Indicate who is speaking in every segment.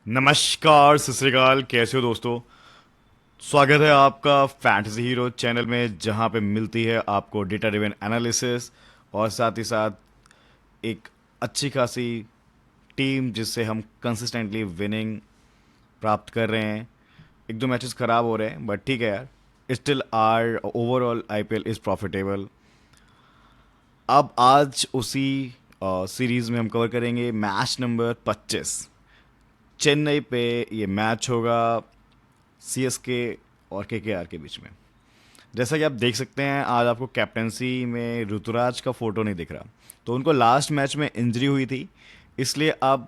Speaker 1: नमस्कार, सत श्री अकाल, कैसे हो दोस्तों। स्वागत है आपका फैंटेसी हीरो चैनल में, जहां पे मिलती है आपको डेटा ड्रिवन एनालिसिस और साथ ही साथ एक अच्छी खासी टीम जिससे हम कंसिस्टेंटली विनिंग प्राप्त कर रहे हैं। एक दो मैचेस खराब हो रहे हैं बट ठीक है यार, still are overall IPL is profitable. अब आज उसी सीरीज़ में हम कवर करेंगे मैच नंबर 25। चेन्नई पे ये मैच होगा सीएसके और केकेआर के बीच में। जैसा कि आप देख सकते हैं, आज आपको कैप्टेंसी में ऋतुराज का फोटो नहीं दिख रहा। तो उनको लास्ट मैच में इंजरी हुई थी, इसलिए अब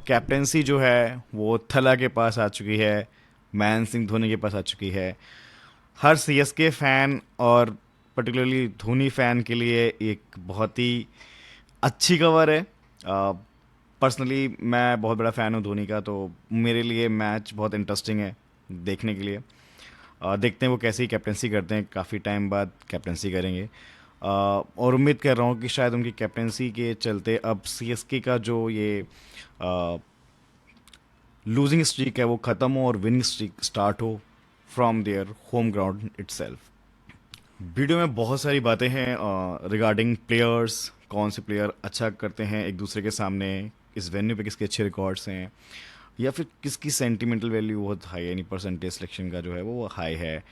Speaker 1: कैप्टेंसी जो है वो थला के पास आ चुकी है, महेंद्र सिंह धोनी के पास आ चुकी है। हर सीएसके फैन और पर्टिकुलरली धोनी फैन के लिए एक बहुत ही अच्छी खबर है। पर्सनली मैं बहुत बड़ा फ़ैन हूँ धोनी का, तो मेरे लिए मैच बहुत इंटरेस्टिंग है देखने के लिए। देखते हैं वो कैसी कैप्टेंसी करते हैं, काफ़ी टाइम बाद कैप्टेंसी करेंगे। और उम्मीद कर रहा हूँ कि शायद उनकी कैप्टेंसी के चलते अब सीएसके का जो ये लूजिंग स्ट्रीक है वो ख़त्म हो और विनिंग स्ट्रीक स्टार्ट हो from their home ground itself. Video में बहुत सारी बातें हैं रिगार्डिंग प्लेयर्स, कौन से प्लेयर अच्छा करते हैं एक दूसरे के सामने, इस वेन्यू पे किसके अच्छे रिकॉर्ड्स हैं, या फिर किसकी सेंटिमेंटल वैल्यू बहुत हाई है, यानी परसेंटेज सिलेक्शन का जो है वो हाई है,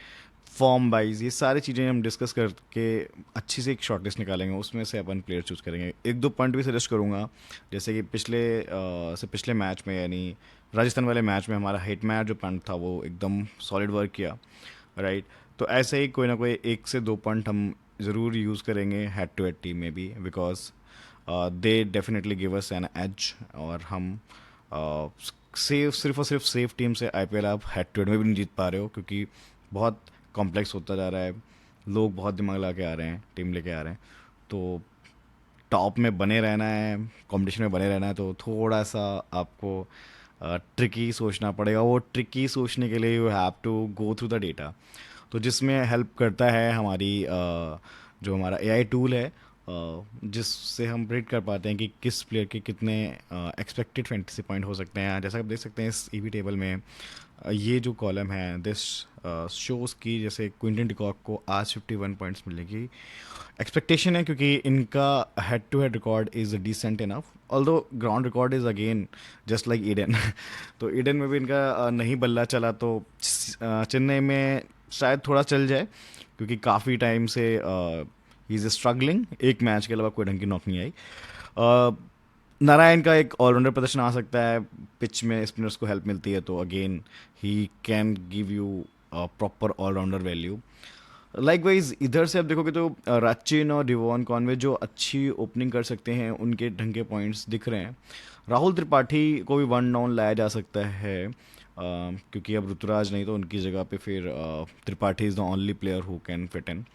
Speaker 1: फॉर्म वाइज। ये सारी चीज़ें हम डिस्कस करके अच्छी से एक शॉर्टलिस्ट निकालेंगे, उसमें से अपन प्लेयर चूज़ करेंगे। एक दो पॉइंट भी सजेस्ट करूँगा, जैसे कि पिछले मैच में, यानी राजस्थान वाले मैच में हमारा हिट मैच जो पॉइंट था वो एकदम सॉलिड वर्क किया, राइट। तो ऐसे ही कोई ना कोई एक से दो पॉइंट हम ज़रूर यूज़ करेंगे हेड टू हेड टीम में भी, because they definitely give us an edge. और हम सिर्फ और सिर्फ सेफ टीम से आईपीएल आप हेड टू हेड में भी नहीं जीत पा रहे हो, क्योंकि बहुत कॉम्प्लेक्स होता जा रहा है, लोग बहुत दिमाग लगा के आ रहे हैं, टीम लेके आ रहे हैं। तो टॉप में बने रहना है, कंपटीशन में बने रहना है, तो थोड़ा सा आपको ट्रिकी सोचना पड़ेगा। वो ट्रिकी सोचने के लिए you have to go through the data, तो जिसमें हेल्प करता है जो हमारा एआई टूल है, जिससे हम प्रिडिक्ट कर पाते हैं कि किस प्लेयर के कितने एक्सपेक्टेड फैंटेसी पॉइंट हो सकते हैं। जैसा आप देख सकते हैं इस ईवी टेबल में, ये जो कॉलम है दिस शोज़ की, जैसे क्विंटन डिकॉक को आज 51 पॉइंट्स मिलेगी एक्सपेक्टेशन है, क्योंकि इनका head to head record is decent enough, although ground record is again just like Eden. तो ईडन में भी इनका नहीं बल्ला चला, तो चेन्नई में शायद थोड़ा चल जाए, क्योंकि काफ़ी टाइम से ही इज़ स्ट्रगलिंग, एक मैच के अलावा कोई ढंग की नॉक नहीं आई। नारायण का एक ऑलराउंडर प्रदर्शन आ सकता है, पिच में स्पिनर्स को हेल्प मिलती है, तो again he can give you proper allrounder value. Likewise इधर से आप देखोगे तो राचिन और डिवॉन कॉनवे जो अच्छी ओपनिंग कर सकते हैं, उनके ढंग के पॉइंट्स दिख रहे हैं। राहुल त्रिपाठी को भी वन डाउन लाया जा सकता है, क्योंकि अब ऋतुराज नहीं, तो उनकी जगह पे फिर Tripathi is the only player who can fit in.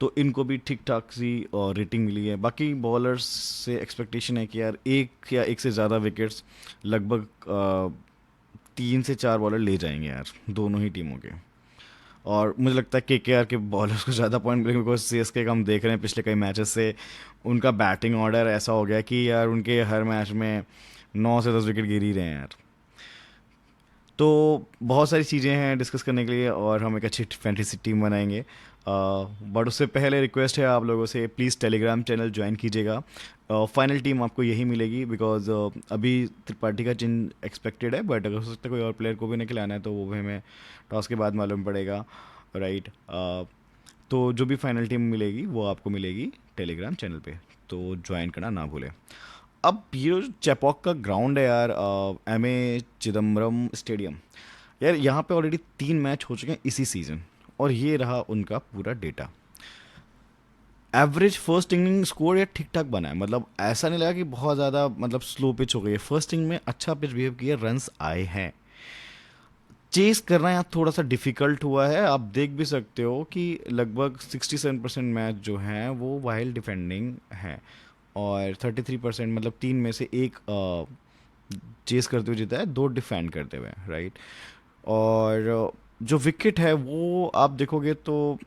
Speaker 1: तो इनको भी ठीक ठाक सी रेटिंग मिली है। बाकी बॉलर्स से एक्सपेक्टेशन है कि यार एक या एक से ज़्यादा विकेट्स लगभग 3 से 4 बॉलर ले जाएंगे यार, दोनों ही टीमों के। और मुझे लगता है केकेआर के बॉलर्स को ज़्यादा पॉइंट मिलेंगे, बिकॉज सीएसके का हम देख रहे हैं पिछले कई मैचेस से उनका बैटिंग ऑर्डर ऐसा हो गया कि यार उनके हर मैच में 9 से 10 विकेट गिर ही रहे हैं यार। तो बहुत सारी चीज़ें हैं डिस्कस करने के लिए, और हम एक अच्छी फैंटेसी टीम बनाएंगे। बट उससे पहले रिक्वेस्ट है आप लोगों से, प्लीज़ टेलीग्राम चैनल ज्वाइन कीजिएगा। फाइनल टीम आपको यही मिलेगी, बिकॉज अभी त्रिपाठी का चिन्ह एक्सपेक्टेड है, बट अगर हो सकता है कोई और प्लेयर को भी निकल आना है, तो वो भी हमें टॉस के बाद मालूम पड़ेगा, राइट। तो जो भी फाइनल टीम मिलेगी वो आपको मिलेगी टेलीग्राम चैनल पे, तो ज्वाइन करना ना भूलें। अब ये जो चेपॉक का ग्राउंड है यार, एम ए चिदम्बरम स्टेडियम, यार यहाँ पे ऑलरेडी 3 मैच हो चुके हैं इसी सीज़न, और ये रहा उनका पूरा data. Average first inning score या ठीक ठाक बना है, मतलब ऐसा नहीं लगा कि बहुत ज़्यादा मतलब स्लो पिच हो गई है। फर्स्ट इनिंग में अच्छा पिच बिहेव किया, रन्स आए हैं। चेस करना यहाँ थोड़ा सा डिफिकल्ट हुआ है, आप देख भी सकते हो कि लगभग 67% मैच जो हैं वो वाइल्ड डिफेंडिंग हैं, और 33% मतलब 3 में से 1 चेस करते हुए जीता है, 2 डिफेंड करते हुए, राइट। और जो विकेट है वो आप देखोगे तो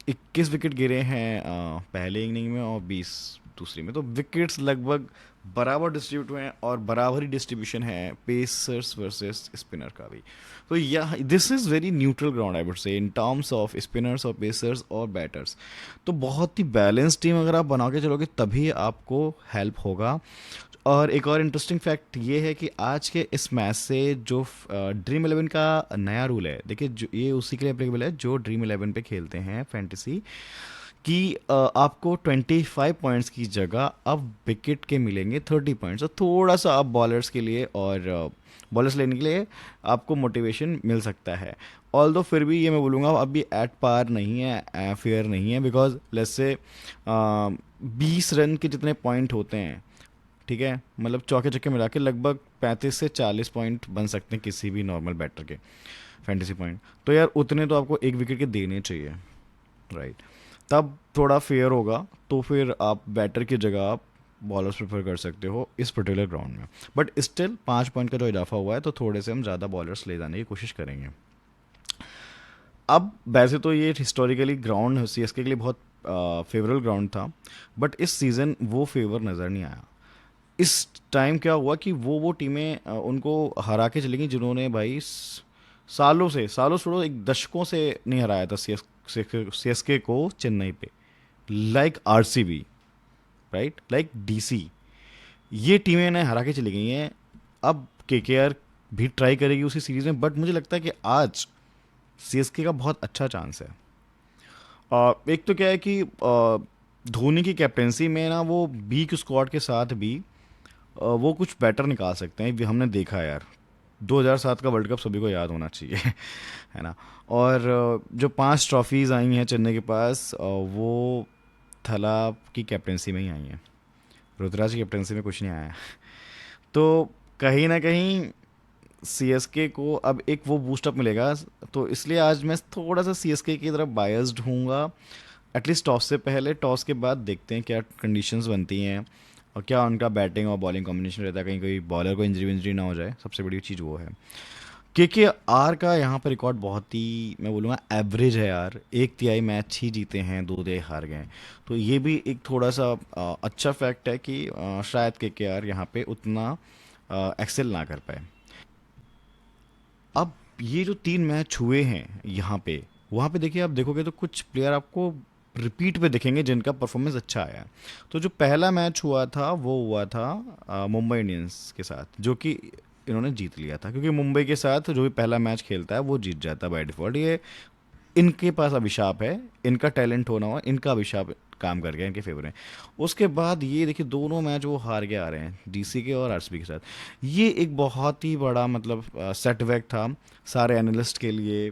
Speaker 1: 21 विकेट गिरे हैं पहले इनिंग में, और 20 दूसरी में, तो विकेट्स लगभग बराबर डिस्ट्रीब्यूट हुए हैं और बराबर ही डिस्ट्रीब्यूशन है पेसर्स वर्सेस स्पिनर का भी। तो यह this is very neutral ground I would say in terms off spinners और पेसर्स और बैटर्स। तो बहुत ही बैलेंस टीम अगर आप बना के चलोगे तभी आपको हेल्प होगा। और एक और इंटरेस्टिंग फैक्ट ये है कि आज के इस मैच से जो ड्रीम इलेवन का नया रूल है, देखिए जो ये उसी के लिए एप्लीकेबल है जो ड्रीम इलेवन पे खेलते हैं फैंटेसी, कि आपको 25 पॉइंट्स की जगह अब विकेट के मिलेंगे 30 पॉइंट्स। तो थोड़ा सा अब बॉलर्स के लिए और बॉलर्स लेने के लिए आपको मोटिवेशन मिल सकता है। ऑल दो फिर भी ये मैं बोलूँगा अभी एट पार नहीं है, फेयर नहीं है, बिकॉज लेट्स से 20 रन के जितने पॉइंट होते हैं, ठीक है, मतलब चौके छक्के मिला के लगभग 35 से 40 पॉइंट बन सकते हैं किसी भी नॉर्मल बैटर के फैंटेसी पॉइंट। तो यार उतने तो आपको एक विकेट के देने चाहिए, राइट? तब थोड़ा फेयर होगा। तो फिर आप बैटर की जगह आप बॉलर्स प्रेफर कर सकते हो इस पर्टिकुलर ग्राउंड में। बट स्टिल 5 पॉइंट का जो इजाफा हुआ है तो थोड़े से हम ज़्यादा बॉलर्स ले जाने की कोशिश करेंगे। अब वैसे तो ये हिस्टोरिकली ग्राउंड सीएसके के लिए बहुत फेवरेबल ग्राउंड था, बट इस सीज़न वो फेवर नज़र नहीं आया। इस टाइम क्या हुआ कि वो टीमें उनको हरा के चली गई जिन्होंने भाई सालों छोड़ो एक दशकों से नहीं हराया था सीएसके को चेन्नई पे। Like RCB, right, like DC, ये टीमें ने हरा के चली गई हैं। अब केकेआर भी ट्राई करेगी उसी सीरीज में, बट मुझे लगता है कि आज सीएसके का बहुत अच्छा चांस है। एक तो क्या है कि धोनी की कैप्टेंसी में ना वो बी की स्क्वाड के साथ भी वो कुछ बेटर निकाल सकते हैं। ये हमने देखा है यार, 2007 का वर्ल्ड कप सभी को याद होना चाहिए है ना। और जो 5 ट्रॉफीज़ आई हैं चेन्नई के पास, वो थला की कैप्टेंसी में ही आई हैं। रुद्राज की कैप्टेंसी में कुछ नहीं आया है। तो कहीं ना कहीं सीएसके को अब एक वो बूस्टअप मिलेगा। तो इसलिए आज मैं थोड़ा सा सीएसके की तरफ बायस्ड हूँगा। एटलीस्ट टॉस से पहले, टॉस के बाद देखते हैं क्या कंडीशंस बनती हैं और क्या उनका बैटिंग और बॉलिंग कॉम्बिनेशन रहता है, कहीं कोई बॉलर को इंजरी विंजरी ना हो जाए। सबसे बड़ी चीज़ वो है। के आर का यहाँ पर रिकॉर्ड बहुत ही मैं बोलूँगा एवरेज है यार। 1/3 मैच ही जीते हैं, 2 हार गए हैं। तो ये भी एक थोड़ा सा अच्छा फैक्ट है कि शायद के आर यहाँ पे उतना एक्सेल ना कर पाए। अब ये जो 3 मैच हुए हैं यहाँ पे, वहाँ पे देखिए, आप देखोगे तो कुछ प्लेयर आपको रिपीट पे दिखेंगे जिनका परफॉर्मेंस अच्छा आया है। तो जो पहला मैच हुआ था वो हुआ था मुंबई इंडियंस के साथ, जो कि इन्होंने जीत लिया था, क्योंकि मुंबई के साथ जो भी पहला मैच खेलता है वो जीत जाता है बाय डिफॉल्ट। ये इनके पास अभिशाप है, इनका टैलेंट होना हुआ, इनका अभिशाप काम कर गया इनके फेवर में। उसके बाद ये देखिए दोनों मैच वो हार के आ रहे हैं डीसी के और आरसीबी के साथ। ये एक बहुत ही बड़ा मतलब सेटबैक था सारे एनालिस्ट के लिए,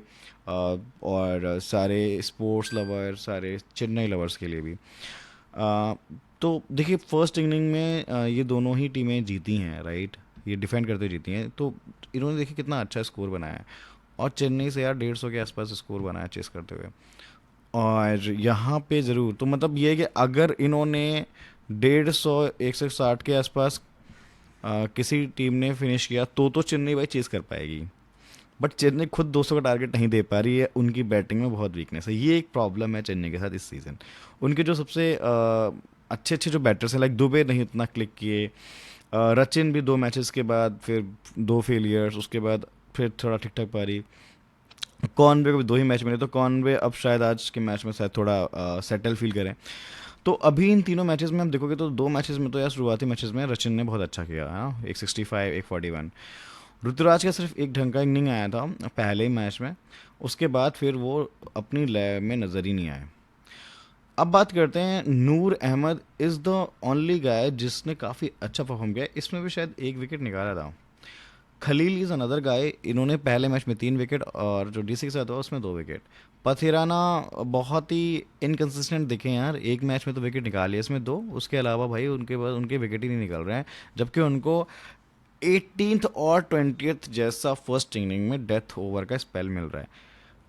Speaker 1: और सारे स्पोर्ट्स लवर, सारे चेन्नई लवर्स के लिए भी। अ, तो देखिए फर्स्ट इनिंग में ये दोनों ही टीमें जीती हैं, राइट, ये डिफेंड करते जीती हैं। तो इन्होंने देखिए कितना अच्छा स्कोर बनाया है, और चेन्नई से यार 150 के आसपास स्कोर बनाया चेस करते हुए। और यहाँ पे ज़रूर तो मतलब ये है कि अगर इन्होंने 150 160 के आसपास किसी टीम ने फिनिश किया तो चेन्नई भाई चेस कर पाएगी। बट चेन्नई खुद 200 का टारगेट नहीं दे पा रही है, उनकी बैटिंग में बहुत वीकनेस है। ये एक प्रॉब्लम है चेन्नई के साथ इस सीज़न। उनके जो सबसे अच्छे अच्छे जो बैटर्स हैं, लाइक दुबे नहीं उतना क्लिक किए, रचिन भी 2 मैचेस के बाद फिर 2 फेलियर्स, उसके बाद फिर थोड़ा ठीक ठाक पारी। कॉनवे को भी 2 ही मैच मिले, तो कॉनवे अब शायद आज के मैच में शायद थोड़ा सेटल फील करें। तो अभी इन तीनों मैचेस में हम देखोगे तो 2 मैचेस में तो यार शुरुआती मैचेस में रचिन ने बहुत अच्छा किया है ना, 165 141। ऋतुराज का सिर्फ एक ढंग का इनिंग आया था पहले ही मैच में, उसके बाद फिर वो अपनी लय में नज़र ही नहीं आए। अब बात करते हैं Noor Ahmad is the only guy जिसने काफ़ी अच्छा परफॉर्म किया, इसमें भी शायद एक विकेट निकाला था। खलील इज़ अनदर गाय, इन्होंने पहले मैच में 3 विकेट और जो डीसी के साथ हुआ उसमें 2 विकेट। पथिराना बहुत ही इनकन्सिस्टेंट दिखे यार, एक मैच में तो विकेट निकाली, इसमें 2, उसके अलावा भाई उनके पास उनके विकेट ही नहीं निकल रहे हैं। जबकि उनको 18th और 20th जैसा फर्स्ट इनिंग में डेथ ओवर का स्पेल मिल रहा है,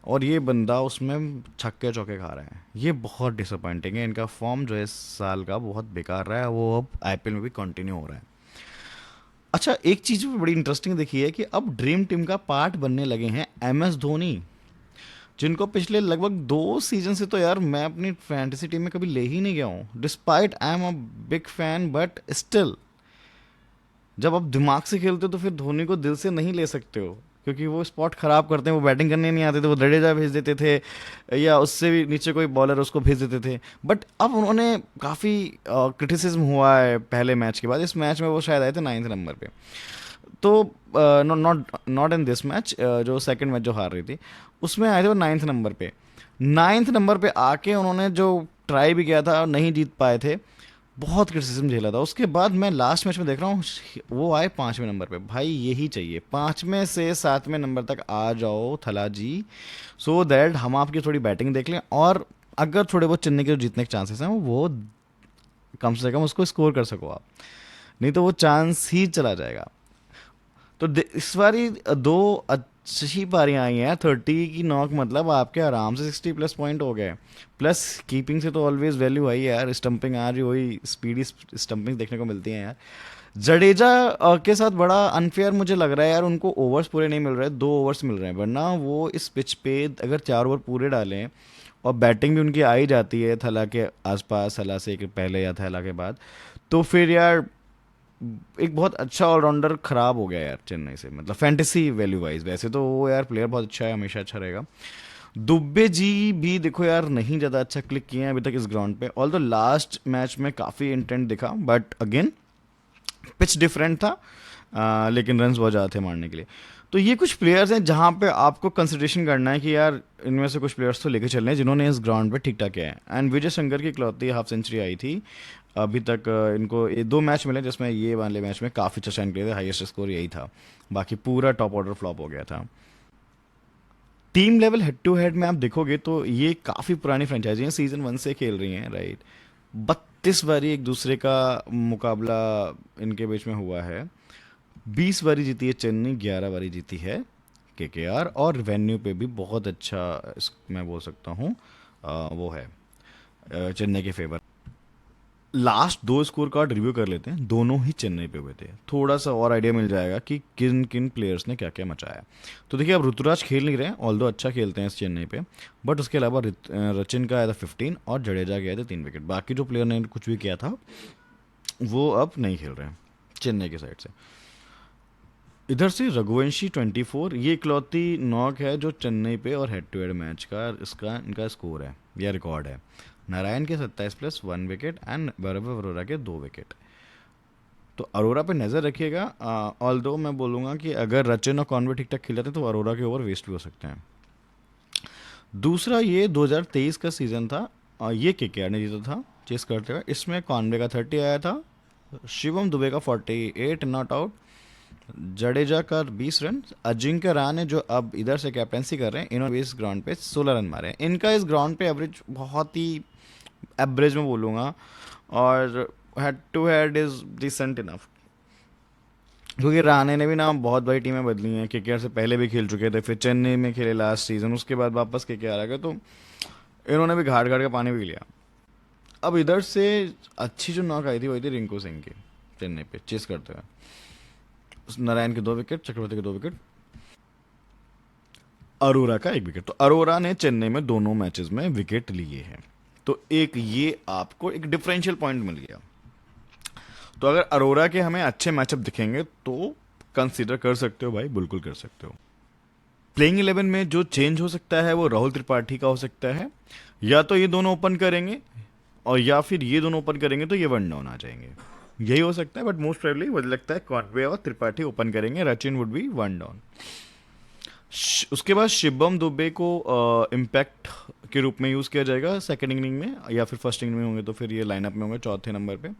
Speaker 1: और ये बंदा उसमें छक्के चौके खा रहा है। ये बहुत डिसअपॉइंटिंग है। इनका फॉर्म जो है इस साल का बहुत बेकार रहा है, वो अब आईपीएल में भी कंटिन्यू हो रहा है। अच्छा, एक चीज़ भी बड़ी इंटरेस्टिंग देखी है कि अब ड्रीम टीम का पार्ट बनने लगे हैं एमएस धोनी, जिनको पिछले लगभग 2 सीजन से तो यार मैं अपनी फैंटेसी टीम में कभी ले ही नहीं गया हूँ। Despite I am a big fan, but still जब आप दिमाग से खेलते हो तो फिर धोनी को दिल से नहीं ले सकते हो, क्योंकि वो स्पॉट खराब करते हैं, वो बैटिंग करने नहीं आते थे, वो जडेजा भेज देते थे या उससे भी नीचे कोई बॉलर उसको भेज देते थे। बट अब उन्होंने काफ़ी क्रिटिसिज्म हुआ है पहले मैच के बाद, इस मैच में वो शायद आए थे 9th नंबर पे। तो not not in this match, जो सेकंड मैच जो हार रही थी उसमें आए थे वो 9th नंबर पे। 9th नंबर पे आके उन्होंने जो ट्राई भी किया था नहीं जीत पाए थे, बहुत क्रिटिसिज्म झेला था। उसके बाद मैं लास्ट मैच में देख रहा हूँ वो आए 5वें नंबर पे। भाई यही चाहिए, 5वें से 7वें नंबर तक आ जाओ थला जी, सो दैट हम आपकी थोड़ी बैटिंग देख लें, और अगर थोड़े बहुत चेन्नई के जो जीतने के चांसेस हैं वो कम से कम उसको स्कोर कर सको आप, नहीं तो वो चांस ही चला जाएगा। तो इस बारी दो अच्छी पारियां आई हैं, 30 की नॉक, मतलब आपके आराम से 60 प्लस पॉइंट हो गए। प्लस कीपिंग से तो ऑलवेज वैल्यू आई है यार, स्टंपिंग आज वही स्पीडी स्टंपिंग देखने को मिलती है यार। जडेजा के साथ बड़ा अनफेयर मुझे लग रहा है यार, उनको ओवर्स पूरे नहीं मिल रहे, 2 ओवर्स मिल रहे हैं, वरना वो इस पिच पे अगर 4 ओवर पूरे डालें और बैटिंग भी उनकी आ ही जाती है थला के आसपास, थला से एक पहले या थला के बाद, तो फिर यार एक बहुत अच्छा ऑलराउंडर खराब हो गया यार चेन्नई से, मतलब फैंटेसी वैल्यू वाइज। वैसे तो वो यार प्लेयर बहुत अच्छा है, हमेशा अच्छा रहेगा। दुबे जी भी देखो यार नहीं ज़्यादा अच्छा क्लिक किए हैं अभी तक इस ग्राउंड पे, ऑल द लास्ट मैच में काफ़ी इंटेंट दिखा, बट अगेन पिच डिफरेंट था, लेकिन रन्स बहुत ज़्यादा थे मारने के लिए। तो ये कुछ प्लेयर्स हैं जहाँ पे आपको कंसिडरेशन करना है कि यार इनमें से कुछ प्लेयर्स तो लेके चलने हैं जिन्होंने इस ग्राउंड पे ठीक ठाक किया है। एंड विजय शंकर की इकलौती हाफ सेंचुरी आई थी अभी तक। इनको ये 2 मैच मिले जिसमें ये वाले मैच में काफ़ी अच्छा शाइन किया था, हाईएस्ट स्कोर यही था, बाकी पूरा टॉप ऑर्डर फ्लॉप हो गया था। Team level head to head में आप देखोगे तो ये काफ़ी पुरानी फ्रेंचाइजी हैं, सीजन 1 से खेल रही हैं, राइट। 32 बारी एक दूसरे का मुकाबला इनके बीच में हुआ है। 20 बारी जीती है चेन्नई, 11 बारी जीती है केकेआर, और वेन्यू पे भी बहुत अच्छा मैं बोल सकता हूँ वो है चेन्नई के favour. Last 2 score card review कर लेते हैं, दोनों ही चेन्नई पे हुए थे, थोड़ा सा और आइडिया मिल जाएगा कि किन किन प्लेयर्स ने क्या क्या मचाया। तो देखिए अब ऋतुराज खेल नहीं रहे हैं, ऑल्दो अच्छा खेलते हैं इस चेन्नई पे, बट उसके अलावा रचिन का आया था 15 और जडेजा के आए थे 3 विकेट। बाकी जो प्लेयर ने कुछ भी किया था वो अब नहीं खेल रहे हैं चेन्नई की साइड से। इधर से रघुवंशी 24, ये इकलौती नॉक है जो चेन्नई पे और हेड टू हेड मैच का इसका इनका स्कोर है या रिकॉर्ड है। नारायण के 27 प्लस 1 विकेट एंड वैभव अरोरा के 2 विकेट। तो अरोरा पे नज़र रखिएगा, ऑल दो मैं बोलूँगा कि अगर रचिन और कॉन्वे ठीक ठाक खेल जाते तो अरोरा के ओवर वेस्ट भी हो सकते हैं। दूसरा ये 2023 का सीज़न था, ये केकेआर ने जीता था चेस करते हुए, इसमें कॉन्वे का 30 आया था, शिवम दुबे का 48 नॉट आउट, जडेजा का 20 रन, अजिंक्य रहाणे जो अब इधर से कैप्टेंसी कर रहे हैं, इन्होंने इस ग्राउंड पे 16 रन मारे हैं। इनका इस ग्राउंड पे एवरेज बहुत ही एवरेज में बोलूँगा, और head to head is decent enough, क्योंकि रहाणे ने भी ना बहुत बड़ी टीमें बदली हैं, केकेआर से पहले भी खेल चुके थे, फिर चेन्नई में खेले लास्ट सीजन, उसके बाद वापस केकेआर आ गए, तो इन्होंने भी घाट घाट का पानी भी लिया। अब इधर से अच्छी जो नॉक आई थी वही थी रिंकू सिंह की चेन्नई पे चेस करते हुए, नारायण के 2 विकेट, चक्रवर्ती के 2 विकेट, अरोरा का 1 विकेट। तो अरोरा ने चेन्नई में दोनों मैचेस में विकेट लिए हैं, तो एक ये आपको एक डिफरेंशियल पॉइंट मिल गया। तो अगर अरोरा के हमें अच्छे मैचअप दिखेंगे तो कंसीडर कर सकते हो भाई, बिल्कुल कर सकते हो। प्लेइंग 11 में जो चेंज हो सकता है वो राहुल त्रिपाठी का हो सकता है, या तो ये दोनों ओपन करेंगे और या फिर ये दोनों ओपन करेंगे तो ये 1 डाउन आ जाएंगे, यही हो सकता है। बट मोस्ट प्रोबेबली मुझे लगता है कॉन्वे और त्रिपाठी ओपन करेंगे, रचिन वुड बी 1 डाउन। उसके बाद शिवम दुबे को इम्पैक्ट के रूप में यूज़ किया जाएगा सेकंड इनिंग में, या फिर फर्स्ट इनिंग में होंगे तो फिर ये लाइनअप में होंगे चौथे नंबर पे।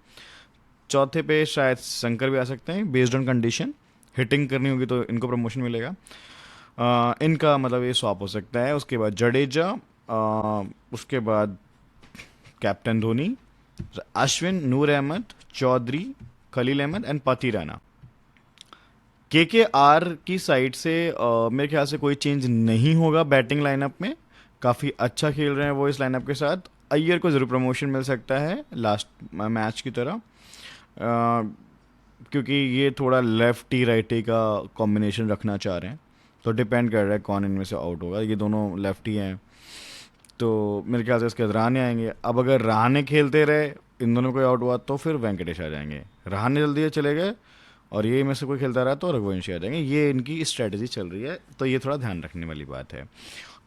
Speaker 1: चौथे पे शायद शंकर भी आ सकते हैं बेस्ड ऑन कंडीशन, हिटिंग करनी होगी तो इनको प्रमोशन मिलेगा। इनका मतलब ये स्वैप हो सकता है। उसके बाद जडेजा, उसके बाद captain Dhoni, Ashwin, Noor Ahmad, Choudhary, Khaleel Ahmed and Pathirana. के आर की साइड से मेरे ख्याल से कोई चेंज नहीं होगा बैटिंग लाइनअप में, काफ़ी अच्छा खेल रहे हैं वो इस लाइनअप के साथ। अय्यर को ज़रूर प्रमोशन मिल सकता है लास्ट मैच की तरह, क्योंकि ये थोड़ा लेफ्टी राइटी का कॉम्बिनेशन रखना चाह रहे हैं, तो डिपेंड कर रहा है कौन इनमें से आउट होगा। ये दोनों लेफ्टी हैं, तो मेरे ख्याल से इसके बाद रहाणे आएंगे। अब अगर रहाणे खेलते रहे, इन दोनों को आउट हुआ तो फिर वेंकटेश आ जाएंगे। रहाणे जल्दी से चले गए और ये में से कोई खेलता रहा तो रघुवंशी आ जाएंगे, ये इनकी स्ट्रेटजी चल रही है, तो ये थोड़ा ध्यान रखने वाली बात है।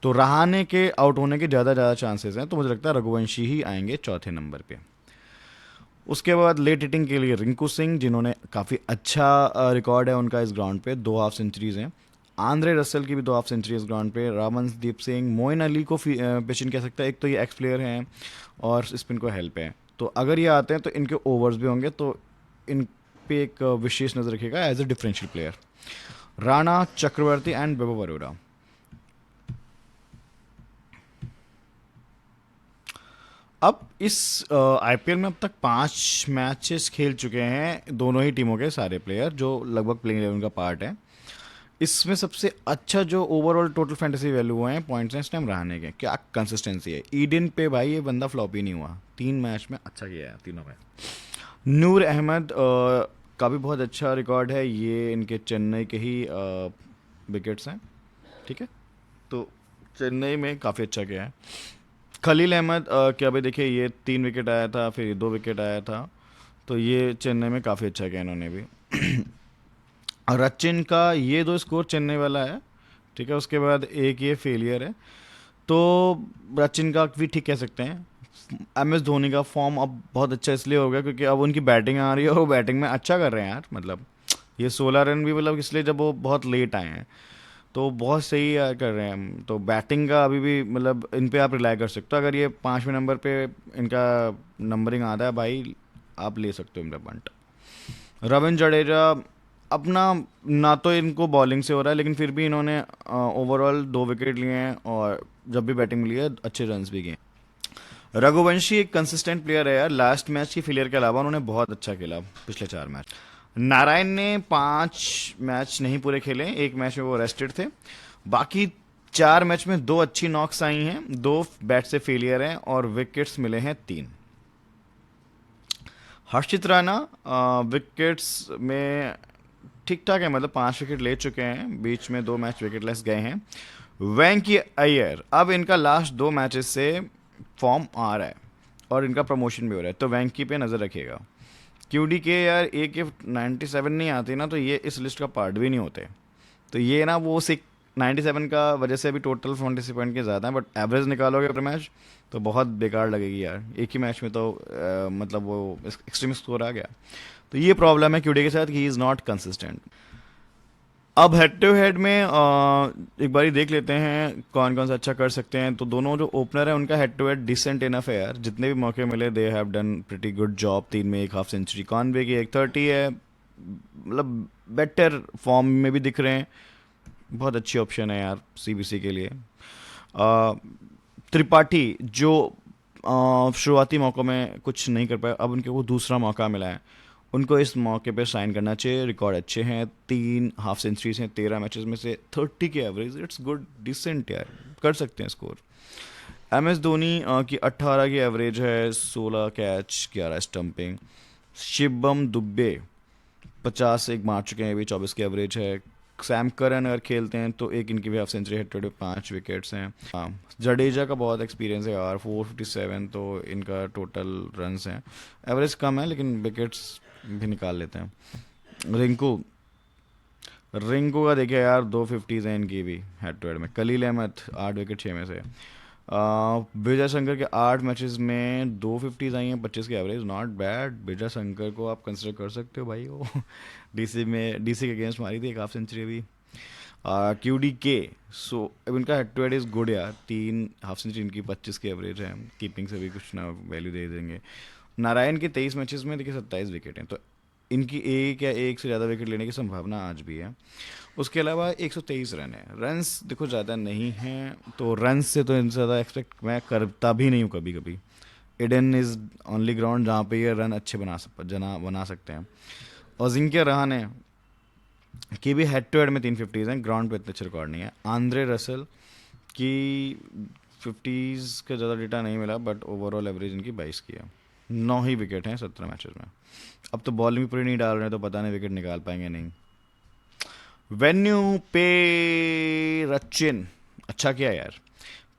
Speaker 1: तो रहाणे के आउट होने के ज़्यादा चांसेस हैं, तो मुझे लगता है रघुवंशी ही आएंगे चौथे नंबर पे। उसके बाद लेट हिटिंग के लिए रिंकू सिंह, जिन्होंने काफ़ी अच्छा रिकॉर्ड है उनका इस ग्राउंड पे, 2 हाफ सेंचुरीज हैं। आंद्रे रसल की भी 2 हाफ सेंचुरी इस ग्राउंड पे। रामनदीप सिंह, मोइन अली को पिचिंग कह सकता है, एक तो ये एक्स प्लेयर हैं और स्पिन को हेल्प है, तो अगर ये आते हैं तो इनके ओवर्स भी होंगे, तो इन पे एक विशेष नज़र रखेगा as a differential player. Rana, Chakravarthy and Vaibhav Arora. अब इस आईपीएल में अब तक 5 मैचेस खेल चुके हैं दोनों ही टीमों के सारे प्लेयर, जो लगभग प्लेइंग 11 का पार्ट है। इसमें सबसे अच्छा जो ओवरऑल टोटल फैंटेसी वैल्यू हुए हैं पॉइंट्स हैं इस टाइम रहाणे के। क्या कंसिस्टेंसी है ईडन पे भाई, ये बंदा फ्लॉप ही नहीं हुआ, 3 मैच में अच्छा किया है तीनों में। नूर अहमद का भी बहुत अच्छा रिकॉर्ड है, ये इनके चेन्नई के ही विकेट्स हैं, ठीक है, तो चेन्नई में काफ़ी अच्छा किया है। खलील अहमद क्या भाई, देखिए ये 3 विकेट आया था, फिर 2 विकेट आया था, तो ये चेन्नई में काफ़ी अच्छा किया इन्होंने भी। और रचिन का ये 2 स्कोर चेन्नई वाला है, ठीक है, उसके बाद एक ये फेलियर है, तो रचिन का भी ठीक कह सकते हैं। एम एस धोनी का फॉर्म अब बहुत अच्छा इसलिए हो गया क्योंकि अब उनकी बैटिंग आ रही है और वो बैटिंग में अच्छा कर रहे हैं यार, मतलब ये 16 रन भी मतलब इसलिए जब वो बहुत लेट आए हैं, तो बहुत सही यार कर रहे हैं, तो बैटिंग का अभी भी मतलब इन पे आप रिलाई कर सकते हो। अगर ये 5वें नंबर पे इनका नंबरिंग आता है भाई, आप ले सकते हो इनका पॉइंट। रविंद्र जडेजा, अपना ना तो इनको बॉलिंग से हो रहा है, लेकिन फिर भी इन्होंने ओवरऑल 2 विकेट लिए हैं और जब भी बैटिंग मिली है अच्छे रन्स भी किए। रघुवंशी एक कंसिस्टेंट प्लेयर है यार, लास्ट मैच की फेलियर के अलावा उन्होंने बहुत अच्छा खेला पिछले 4 मैच। नारायण ने 5 मैच नहीं पूरे खेले, एक मैच में वो रेस्टेड थे, बाकी 4 मैच में 2 अच्छी नॉक्स आई हैं, 2 बैट से फेलियर हैं और विकेट्स मिले हैं 3। हर्षित राणा विकेट्स में ठीक ठाक है, मतलब 5 विकेट ले चुके हैं, बीच में 2 मैच विकेटलेस गए हैं। वेंकी अय्यर, अब इनका लास्ट 2 मैचेस से फॉर्म आ रहा है और इनका प्रमोशन भी हो रहा है, तो वेंकी पे नज़र रखिएगा। क्यूडी के यार एक 97 नहीं आती ना, तो ये इस लिस्ट का पार्ट भी नहीं होते, तो ये ना वो 97 का वजह से अभी टोटल 46 पॉइंट के ज़्यादा है, बट एवरेज निकालोगे पर मैच तो बहुत बेकार लगेगी यार, एक ही मैच में तो मतलब वो एक्सट्रीम स्कोर आ गया, तो ये प्रॉब्लम है क्यूडी के साथ, ही इज़ नॉट कंसिस्टेंट। अब हेड टू हेड में एक बारी देख लेते हैं कौन कौन सा अच्छा कर सकते हैं। तो दोनों जो ओपनर है उनका head to head decent enough है यार, जितने भी मौके मिले they have done pretty good job. 3 में 1 हाफ सेंचुरी, कॉनवे की 130 है, मतलब बेटर फॉर्म में भी दिख रहे हैं, बहुत अच्छी ऑप्शन है यार सीबीसी के लिए। त्रिपाठी जो शुरुआती मौक़ों में कुछ नहीं कर पाए, अब उनके को दूसरा मौका मिला है, उनको इस मौके पे साइन करना चाहिए। रिकॉर्ड अच्छे हैं, 3 हाफ सेंचुरीज हैं 13 मैचेस में से, 30 के एवरेज, इट्स गुड, डिसेंट यार, कर सकते हैं स्कोर। एम एस धोनी की 18 की एवरेज है, 16 कैच, 11 स्टंपिंग। शिवम दुबे 50 एक मार चुके हैं, अभी 24 की एवरेज है। सैम करन अगर खेलते हैं तो एक इनकी भी half century, head to head 5 wickets हैं। हाँ, जडेजा का बहुत एक्सपीरियंस है यार, 457 तो इनका टोटल रन्स हैं, एवरेज कम है लेकिन विकेट्स भी निकाल लेते हैं। रिंकू रिंकू का देखिए यार 250 हैं इनकी भी हेड टू हेड में। कलील अहमद 8 विकेट 6 में से। विजय शंकर के 8 मैचेस में 250 आई हैं, 25 की average, not bad. Vijay Shankar को आप कंसिडर कर सकते हो भाई, वो डीसी के अगेंस्ट मारी थी एक हाफ सेंचुरी भी। क्यूडी के, सो अब इनका head to head is good यार, 3 हाफ सेंचुरी इनकी, 25 की एवरेज है, कीपिंग से भी कुछ ना वैल्यू दे देंगे। नारायण के 23 मैचेस में देखिए 27 विकेट हैं, तो इनकी एक या एक से ज़्यादा विकेट लेने की संभावना आज भी है। उसके अलावा 123 रन है, रन्स देखो ज़्यादा नहीं हैं, तो रन्स से तो इनसे ज़्यादा एक्सपेक्ट मैं करता भी नहीं हूँ कभी कभी। इडन इज़ ओनली ग्राउंड जहाँ पे ये रन अच्छे बना सकते हैं। और जिंक्य रहाणे की भी हेड टू हेड में 350 हैं, ग्राउंड पे इतने अच्छे रिकॉर्ड नहीं है। आंद्रे रसल की 50s का ज़्यादा डेटा नहीं मिला, बट ओवरऑल एवरेज इनकी 22 की है, 9 ही विकेट हैं 17 मैचेस में। अब तो बॉलिंग भी पूरी नहीं डाल रहे हैं, तो पता नहीं विकेट निकाल पाएंगे नहीं। वेन्यू पे रचिन अच्छा किया यार,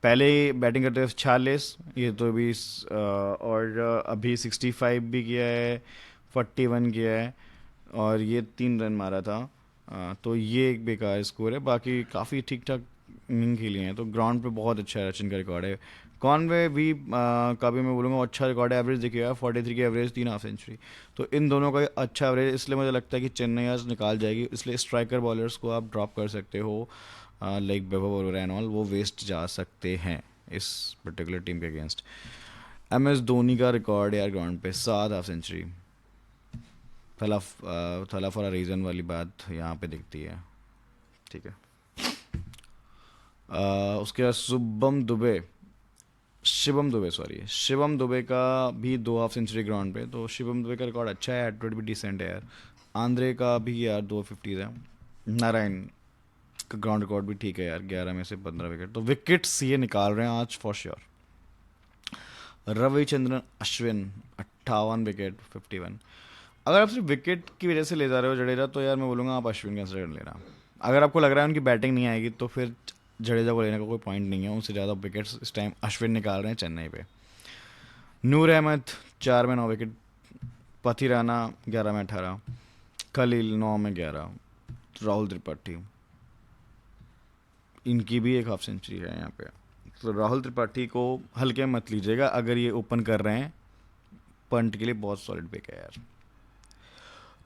Speaker 1: पहले बैटिंग करते हुए 46, ये तो अभी और अभी 65 भी किया है, 41 किया है। और ये 3 रन मारा था। तो ये एक बेकार स्कोर है, बाकी काफ़ी ठीक ठाक इनिंग खेली हैं, तो ग्राउंड पे बहुत अच्छा है रचिन का रिकॉर्ड है। कॉनवे भी का भी मैं बोलूँगा अच्छा रिकॉर्ड है, एवरेज देखिएगा 43 की एवरेज, 3 हाफ सेंचुरी। तो इन दोनों का अच्छा एवरेज, इसलिए मुझे लगता है कि चेन्नई आज निकाल जाएगी, इसलिए स्ट्राइकर बॉलर्स को आप ड्रॉप कर सकते हो, लाइक वैभव और रैनॉल, वो वेस्ट जा सकते हैं इस पर्टिकुलर टीम के अगेंस्ट। MS धोनी का रिकॉर्ड यार ग्राउंड पे 7 हाफ सेंचुरी, थला फॉर अ रीज़न वाली बात यहाँ पे दिखती है। ठीक है। उसके बाद शिवम दुबे, सॉरी, शिवम दुबे का भी 2 हाफ सेंचुरी ग्राउंड पे, तो शिवम दुबे का रिकॉर्ड अच्छा है, एटवेट भी डिसेंट है यार। आंद्रे का भी यार 250 है। नारायण का ग्राउंड रिकॉर्ड भी ठीक है यार, 11 में से 15 विकेट, तो विकेट्स ये निकाल रहे हैं आज for sure. Ravichandran Ashwin 58 wicket, 51। अगर आप सिर्फ विकेट की वजह से ले जा रहे हो जडेजा, तो यार मैं बोलूँगा आप अश्विन कंसिडर कर लेना। अगर आपको लग रहा है उनकी बैटिंग नहीं आएगी, तो फिर जडेजा को लेने का कोई पॉइंट नहीं है, उनसे ज़्यादा विकेट्स इस टाइम अश्विन निकाल रहे हैं चेन्नई पे। नूर अहमद 4 में 9 विकेट, पथी राना 11 में 18, खलील 9 में 11, राहुल त्रिपाठी, इनकी भी 1 हाफ सेंचुरी है यहाँ पे। तो राहुल त्रिपाठी को हल्के मत लीजिएगा, अगर ये ओपन कर रहे हैं पंट के लिए बहुत सॉलिड पिक है यार।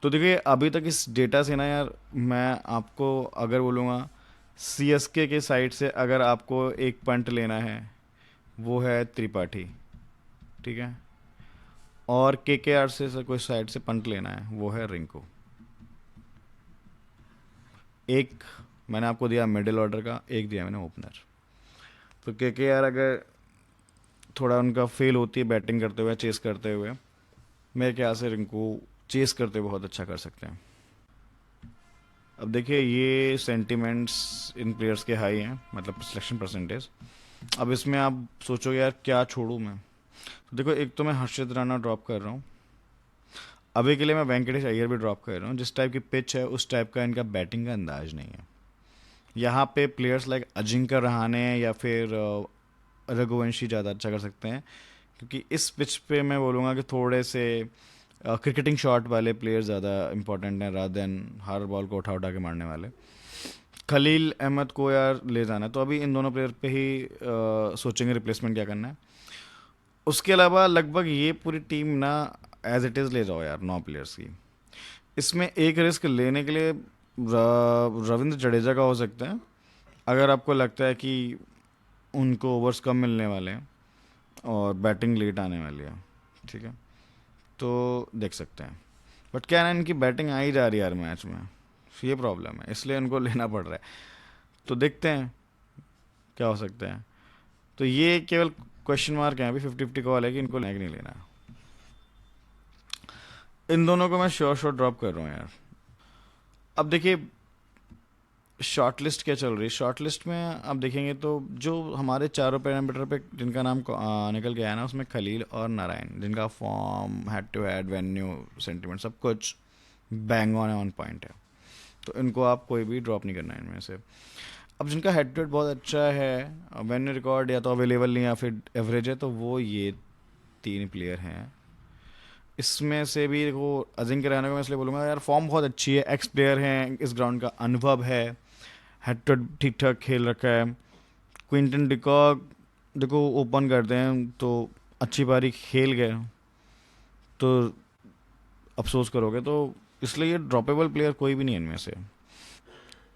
Speaker 1: तो देखिए अभी तक इस डेटा से ना यार, मैं आपको अगर बोलूँगा CSK के साइड से अगर आपको एक पंट लेना है, वो है त्रिपाठी, ठीक है। और KKR से कोई साइड से पंट लेना है, वो है रिंकू। एक मैंने आपको दिया मिडिल ऑर्डर का, एक दिया मैंने ओपनर। तो KKR अगर थोड़ा उनका फेल होती है बैटिंग करते हुए, चेस करते हुए, मेरे ख्याल से रिंकू चेस करते हुए बहुत अच्छा कर सकते हैं। अब देखिए ये सेंटिमेंट्स इन प्लेयर्स के हाई हैं, मतलब सिलेक्शन परसेंटेज। अब इसमें आप सोचो यार क्या छोड़ूं मैं, तो देखो एक तो मैं हर्षित राणा ड्रॉप कर रहा हूँ, अभी के लिए मैं वेंकटेश अय्यर भी ड्रॉप कर रहा हूँ। जिस टाइप की पिच है उस टाइप का इनका बैटिंग का अंदाज नहीं है। यहाँ पे प्लेयर्स लाइक अजिंक्य रहाणे या फिर रघुवंशी ज़्यादा अच्छा कर सकते हैं, क्योंकि इस पिच पे मैं बोलूँगा कि थोड़े से क्रिकेटिंग शॉट वाले प्लेयर ज़्यादा इंपॉर्टेंट हैं रादर देन हर बॉल को उठा उठा के मारने वाले। खलील अहमद को यार ले जाना है, तो अभी इन दोनों प्लेयर पे ही सोचेंगे रिप्लेसमेंट क्या करना है। उसके अलावा लगभग ये पूरी टीम ना एज इट इज़ ले जाओ यार 9 प्लेयर्स की। इसमें एक रिस्क लेने के लिए रविंद्र जडेजा का हो सकता है, अगर आपको लगता है कि उनको ओवर्स कम मिलने वाले हैं और बैटिंग लेट आने वाली है, ठीक है, तो देख सकते हैं। बट क्या ना इनकी बैटिंग आ ही जा रही है यार मैच में, ये प्रॉब्लम है, इसलिए इनको लेना पड़ रहा है। तो देखते हैं क्या हो सकता है। तो ये केवल क्वेश्चन मार्क है, अभी 50-50 कॉल है कि इनको लेना कि नहीं लेना। इन दोनों को मैं श्योर ड्रॉप कर रहा हूँ यार। अब देखिए शॉर्ट लिस्ट क्या चल रही है, शॉर्ट लिस्ट में आप देखेंगे तो जो हमारे चारों पैरामीटर पे जिनका नाम निकल गया है ना, उसमें खलील और नारायण, जिनका form, head to head, venue, sentiment, सब कुछ बैंग ऑन पॉइंट है, तो इनको आप कोई भी ड्रॉप नहीं करना है इनमें से। अब जिनका हेड टू हेड बहुत अच्छा है, वेन्यू रिकॉर्ड या तो अवेलेबल नहीं या फिर एवरेज है, तो वो ये 3 प्लेयर हैं। इसमें से भी देखो अजिंक्य रहाणे को मैं इसलिए बोलूँगा यार, फॉर्म बहुत अच्छी है, एक्स प्लेयर हैं, इस ग्राउंड का अनुभव है, हेड टू हेड ठीक ठाक खेल रखा है। क्विंटन डिकॉक देखो ओपन करते हैं तो अच्छी पारी खेल गए, तो अफसोस करोगे, तो इसलिए ये ड्रॉपेबल प्लेयर कोई भी नहीं है इनमें से।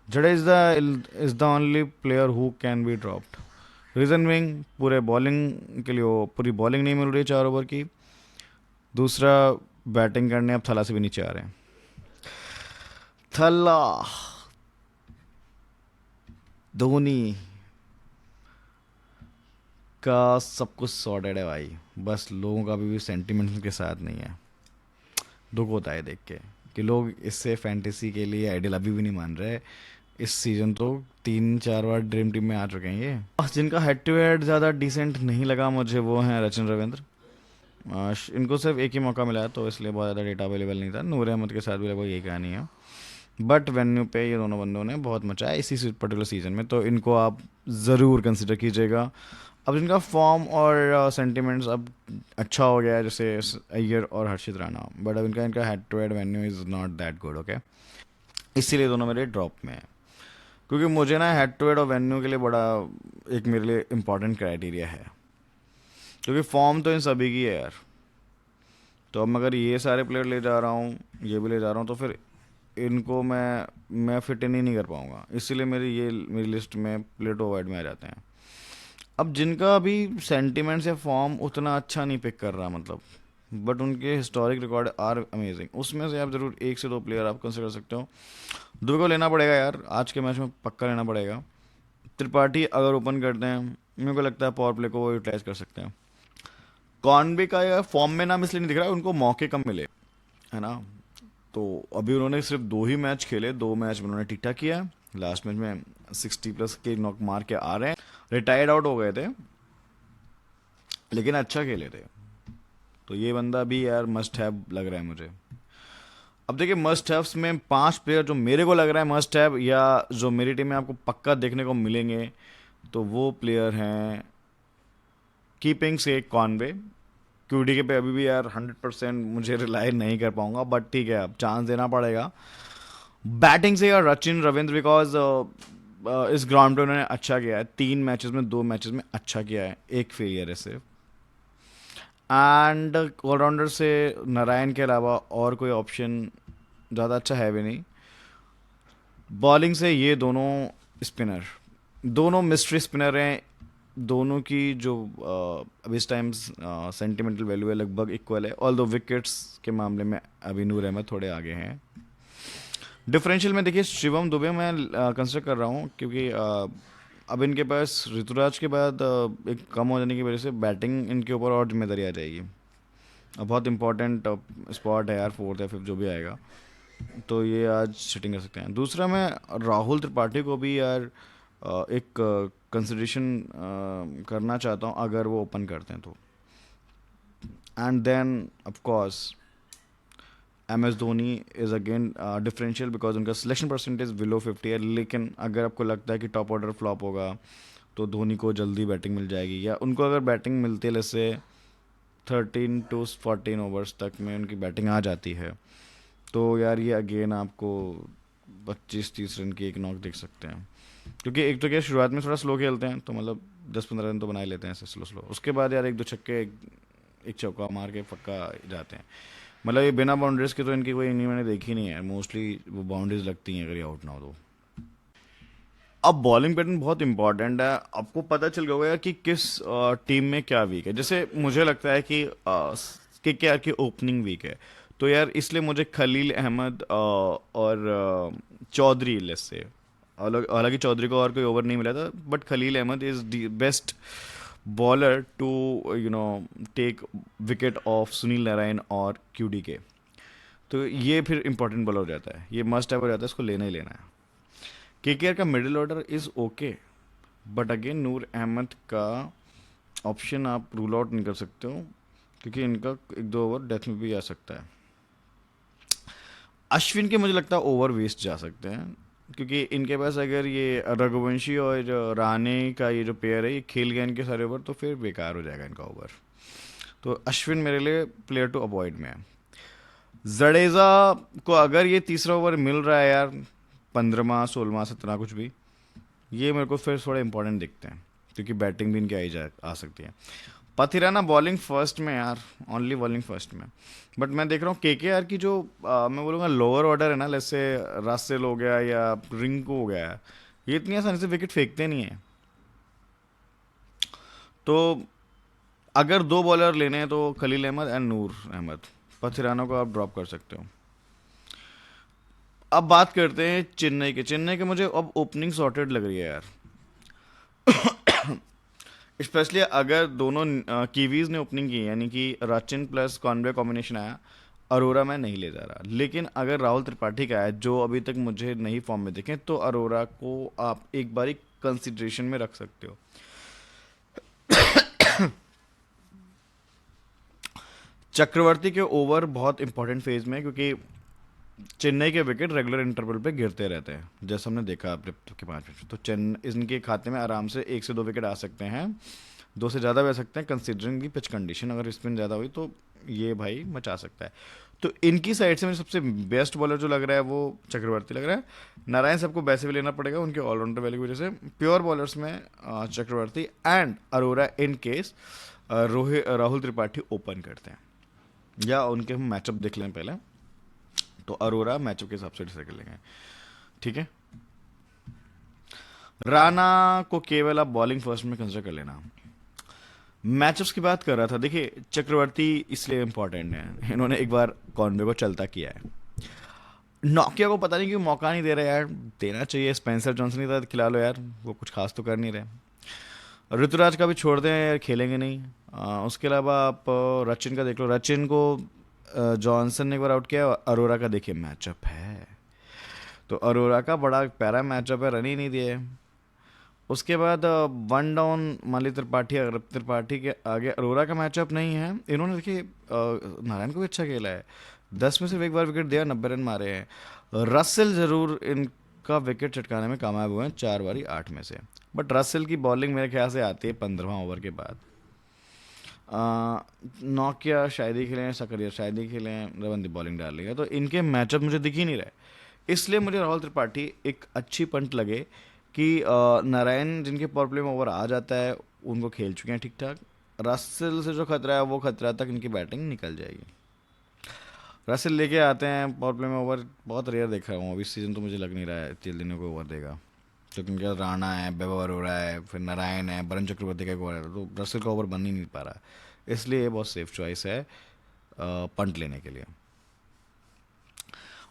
Speaker 1: Jadeja is the only player who can be dropped, reason being पूरे बॉलिंग के लिए, वो पूरी बॉलिंग नहीं मिल रही 4 ओवर की, दूसरा बैटिंग करने अब थला से भी नीचे आ रहे हैं। थला, धोनी का सब कुछ सॉर्टेड है भाई, बस लोगों का भी सेंटिमेंट के साथ नहीं है। दुख होता है देख के कि लोग इससे फैंटेसी के लिए आइडियल अभी भी नहीं मान रहे। इस सीजन तो 3-4 बार ड्रीम टीम में आ चुके हैं ये। जिनका हेड टू हेड ज़्यादा डिसेंट नहीं लगा मुझे, वो हैं रचिन रविंद्र। इनको सिर्फ एक ही मौका मिला है, तो इसलिए बहुत ज़्यादा डेटा अवेलेबल नहीं था। नूर अहमद के साथ भी लगभग यही कहानी है, बट वेन्यू पे ये दोनों बंदों ने बहुत मचा है इसी पर्टिकुलर सीजन में, तो इनको आप ज़रूर कंसिडर कीजिएगा। अब इनका फॉर्म और सेंटिमेंट्स अब अच्छा हो गया है, जैसे अय्यर और हर्षित राणा, बट अब इनका इनका head to head venue is not that good, okay. इसीलिए दोनों मेरे ड्रॉप में है, क्योंकि मुझे ना हेड टू हेड और वेन्यू के लिए बड़ा एक मेरे लिए इंपॉर्टेंट क्राइटेरिया है, क्योंकि फॉर्म तो इन सभी की है यार। तो अब मैं अगर ये सारे प्लेयर ले जा रहा हूँ, ये भी ले जा रहा हूँ, तो फिर इनको मैं फिट इन ही नहीं कर पाऊंगा, इसीलिए मेरी लिस्ट में प्लेयर टू अवॉइड में आ जाते हैं। अब जिनका अभी सेंटिमेंट्स या फॉर्म उतना अच्छा नहीं पिक कर रहा, मतलब बट उनके हिस्टोरिक रिकॉर्ड आर अमेजिंग, उसमें से आप ज़रूर एक से दो प्लेयर आप कंसिडर सकते हो। दुबे को लेना पड़ेगा यार, आज के मैच में पक्का लेना पड़ेगा। त्रिपाठी अगर ओपन करते हैं, मेरे को लगता है पावर प्ले को वो यूटिलाइज कर सकते हैं। कॉर्नबे का यार फॉर्म में नाम इसलिए नहीं दिख रहा है, उनको मौके कम मिले, है ना। तो अभी उन्होंने सिर्फ दो ही मैच खेले, दो मैच में उन्होंने ठीक ठाक किया। लास्ट मैच में 60+ के नॉक मार के आ रहे हैं, रिटायर्ड आउट हो गए थे लेकिन अच्छा खेले थे। तो ये बंदा भी यार मस्ट हैव लग रहा है मुझे। अब देखिए मस्ट हैव्स में 5 प्लेयर जो मेरे को लग रहा है मस्ट हैव, या जो मेरी टीम में आपको पक्का देखने को मिलेंगे, तो वो प्लेयर हैं कीपिंग से कॉनवे। क्यूडी के पे अभी भी यार 100% मुझे रिलाई नहीं कर पाऊंगा, बट ठीक है अब चांस देना पड़ेगा। बैटिंग से यार रचिन रविंद्र, बिकॉज इस ग्राउंड पे उन्होंने अच्छा किया है, 3 मैचेस में 2 मैचेस में अच्छा किया है, एक फेलियर है सिर्फ। एंड ऑलराउंडर से नारायण के अलावा और कोई ऑप्शन ज़्यादा अच्छा है भी नहीं। बॉलिंग से ये दोनों स्पिनर, दोनों मिस्ट्री स्पिनर हैं, दोनों की जो अभी इस टाइम सेंटिमेंटल वैल्यू है लगभग इक्वल है, ऑल दो विकेट्स के मामले में अभी नूर अहमद थोड़े आगे हैं। डिफरेंशियल में देखिए शिवम दुबे मैं कंसिडर कर रहा हूँ, क्योंकि अब इनके पास ऋतुराज के बाद एक कम हो जाने की वजह से बैटिंग इनके ऊपर और जिम्मेदारी आ जाएगी। अब बहुत इंपॉर्टेंट स्पॉट है यार, फोर्थ या फिफ्थ जो भी आएगा, तो ये आज सिटिंग कर सकते हैं। दूसरा मैं राहुल त्रिपाठी को भी यार एक कंसिडरेशन करना चाहता हूँ अगर वो ओपन करते हैं तो। And then of course M S Dhoni is again differential, because उनका सिलेक्शन परसेंटेज बिलो 50 है, लेकिन अगर आपको लगता है कि टॉप ऑर्डर फ्लॉप होगा तो धोनी को जल्दी बैटिंग मिल जाएगी, या उनको अगर बैटिंग मिलती है जैसे 13 to 14 ओवर्स तक में उनकी बैटिंग आ जाती है, तो यार ये अगेन आपको 25-30 रन की एक नॉक देख सकते हैं। क्योंकि एक तो क्या शुरुआत में थोड़ा स्लो खेलते हैं, तो मतलब 10-15 रन तो बना ही लेते हैं ऐसे स्लो स्लो, उसके बाद यार एक दो छक्के एक चौका मार के पक्का जाते हैं। मतलब ये बिना बाउंड्रीज के तो इनकी कोई इनिंग मैंने देखी नहीं है, मोस्टली वो बाउंड्रीज लगती हैं अगर ये आउट ना हो तो। अब बॉलिंग पैटर्न बहुत इंपॉर्टेंट है, आपको पता चल गया होगा यार कि किस टीम में क्या वीक है। जैसे मुझे लगता है कि KKR की ओपनिंग वीक है, तो यार इसलिए मुझे खलील अहमद और चौधरी लेस से, हालांकि चौधरी को और कोई ओवर नहीं मिला था, but Khaleel Ahmed is the best bowler to take wicket of Sunil Narayan और QD के। तो ये फिर इंपॉर्टेंट बॉलर हो जाता है, ये मस्ट हैव हो जाता है, इसको लेना ही लेना है। KKR का middle order is okay, but again Noor Ahmad का ऑप्शन आप रूल आउट नहीं कर सकते हो, क्योंकि इनका एक दो ओवर डेथ में भी आ सकता है। अश्विन के मुझे लगता है ओवर वेस्ट जा सकते हैं, क्योंकि इनके पास अगर ये रघुवंशी और राणे का ये जो पेयर है ये खेल गए इनके सारे ओवर, तो फिर बेकार हो जाएगा इनका ओवर। तो अश्विन मेरे लिए प्लेयर टू अवॉइड में है। जडेजा को अगर ये तीसरा ओवर मिल रहा है यार, 15वां 16वां 17 कुछ भी, ये मेरे को फिर थोड़े इंपॉर्टेंट दिखते हैं, क्योंकि बैटिंग भी इनकी आ सकती है। पथिराना बॉलिंग फर्स्ट में यार, ओनली बॉलिंग फर्स्ट में। बट मैं देख रहा हूँ KKR की जो मैं बोलूँगा लोअर ऑर्डर है ना, जैसे रासेल हो गया या रिंकू हो गया, ये इतनी आसानी से विकेट फेंकते नहीं है। तो अगर दो बॉलर लेने हैं तो खलील अहमद एंड नूर अहमद, पथिराना को आप ड्रॉप कर सकते हो। अब बात करते हैं चेन्नई के। चेन्नई के मुझे अब ओपनिंग सॉर्टेड लग रही है यार, स्पेशली अगर दोनों कीवीज ने ओपनिंग की, यानी कि रचिन प्लस कॉनवे कॉम्बिनेशन आया। अरोरा मैं नहीं ले जा रहा, लेकिन अगर राहुल त्रिपाठी का है जो अभी तक मुझे नहीं फॉर्म में दिखे, तो अरोरा को आप एक बारी कंसिडरेशन में रख सकते हो। चक्रवर्ती के ओवर बहुत इंपॉर्टेंट फेज में, क्योंकि चेन्नई के विकेट रेगुलर इंटरवल पे गिरते रहते हैं, जैसा हमने देखा अब के 5 मैच। तो चेन्नई इनके खाते में आराम से 1 से 2 विकेट आ सकते हैं 2 से ज़्यादा भी आ सकते हैं कंसिडरिंग की पिच कंडीशन। अगर स्पिन ज़्यादा हुई तो ये भाई मचा सकता है। तो इनकी साइड से मुझे सबसे बेस्ट बॉलर जो लग रहा है वो चक्रवर्ती लग रहा है। नारायण सबको वैसे भी लेना पड़ेगा उनके ऑलराउंडर वैल्यू की वजह से। प्योर बॉलर्स में Chakravarthy and Arora in case Rohit Rahul Tripathi open करते हैं, या उनके हम मैचअप देख लें पहले, तो अरोरा मैचअप के हिसाब से डिसाइड कर लेंगे। ठीक है, राणा को केवल आप बॉलिंग फर्स्ट में कंसिडर कर लेना। मैचअप्स की बात कर रहा था, देखिए चक्रवर्ती इसलिए इंपॉर्टेंट है, इन्होंने एक बार कॉन्वे को चलता किया है। नोकिया को पता नहीं क्यों मौका नहीं दे रहे यार, देना चाहिए। स्पेंसर जॉनसन की तरह खिला लो यार, वो कुछ खास तो कर नहीं रहे। ऋतुराज का भी छोड़ दें यार, खेलेंगे नहीं। उसके अलावा आप रचिन का देख लो, रचिन को जॉनसन ने एक बार आउट किया। अरोरा का देखिए मैचअप है, तो अरोरा का बड़ा प्यारा मैचअप है, रन ही नहीं दिए। उसके बाद वन डाउन माली त्रिपाठी, अगर त्रिपाठी के आगे अरोरा का मैचअप नहीं है। इन्होंने देखिए नारायण को भी अच्छा खेला है, 10 में सिर्फ एक बार विकेट दिया, 90 रन मारे हैं। रसेल जरूर इनका विकेट चटकाने में कामयाब हुए हैं 4 बारी 8 में से। बट रसेल की बॉलिंग मेरे ख्याल से आती है 15वां ओवर के बाद। नोकिया शायद ही खेलें, सकरिया शायद ही खेलें, रवंती बॉलिंग डाल लेगा, तो इनके मैचअप मुझे दिख ही नहीं रहे। इसलिए मुझे राहुल त्रिपाठी एक अच्छी पंट लगे कि नारायण जिनके पावर प्ले में ओवर आ जाता है उनको खेल चुके हैं ठीक ठाक। रसेल से जो खतरा है वो खतरा तक इनकी बैटिंग निकल जाएगी। रसेल लेके आते हैं पावर प्ले में ओवर, बहुत रेयर देख रहा हूँ अभी सीजन, तो मुझे लग नहीं रहा है तीन दिनों को ओवर देगा। तो क्योंकि राणा है, बेबर हो रहा है, फिर नारायण है, वरुण चक्रवर्ती का एक ओवर है, तो रसेल का ओवर बन ही नहीं पा रहा। इसलिए ये बहुत सेफ चॉइस है पंट लेने के लिए।